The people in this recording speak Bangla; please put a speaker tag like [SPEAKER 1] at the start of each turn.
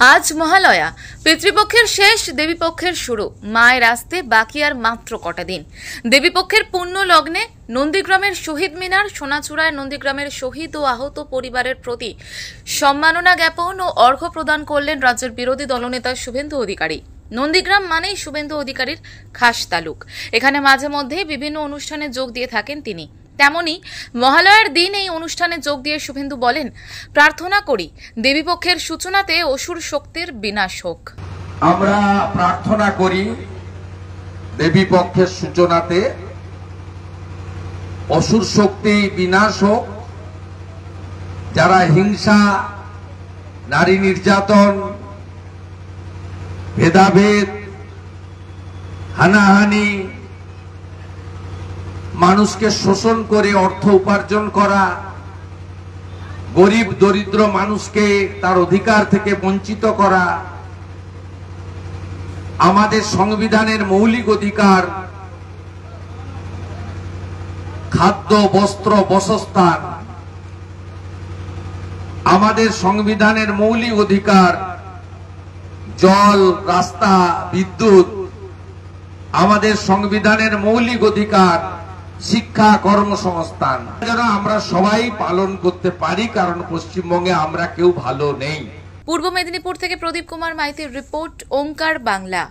[SPEAKER 1] আজ মহালয়া, পিতৃপক্ষের শেষ, দেবীপক্ষের শুরু। মায়ের আসতে বাকি আর মাত্র কটা দিন। দেবীপক্ষের পুণ্য লগ্নে নন্দীগ্রামের শহীদ মিনার, সোনাচূড়ায় নন্দীগ্রামের শহীদ ও আহত পরিবারের প্রতি সম্মাননা জ্ঞাপন ও অর্ঘ্য প্রদান করলেন রাজ্যের বিরোধী দলনেতা শুভেন্দু অধিকারী। নন্দীগ্রাম মানেই শুভেন্দু অধিকারীর খাস তালুক। এখানে মাঝে মধ্যে বিভিন্ন অনুষ্ঠানে যোগ দিয়ে থাকেন তিনি। তেমনি মহালয়ার দিন এই অনুষ্ঠানে যোগ দিয়ে শুভেন্দু বলেন, প্রার্থনা করি দেবীপক্ষের সূচনাতে অসুর শক্তির বিনাশ হোক।
[SPEAKER 2] আমরা প্রার্থনা করি দেবীপক্ষের সূচনাতে অসুর শক্তি বিনাশ হোক। যারা হিংসা, নারী নির্যাতন, ভেদাভেদ, হানাহানি, মানুষকে শোষণ করে অর্থ উপার্জন করা, গরিব দরিদ্র মানুষকে তার অধিকার থেকে বঞ্চিত করা, আমাদের সংবিধানের মৌলিক অধিকার খাদ্য, বস্ত্র, বাসস্থান, আমাদের সংবিধানের মৌলিক অধিকার জল, রাস্তা, বিদ্যুৎ, আমাদের সংবিধানের মৌলিক অধিকার শিক্ষা, কর্মসংস্থান যেন আমরা সবাই পালন করতে পারি, কারণ পশ্চিমবঙ্গে আমরা কেউ ভালো নেই।
[SPEAKER 1] পূর্ব মেদিনীপুর থেকে প্রদীপ কুমার মাইতির রিপোর্ট, ওঙ্কার বাংলা।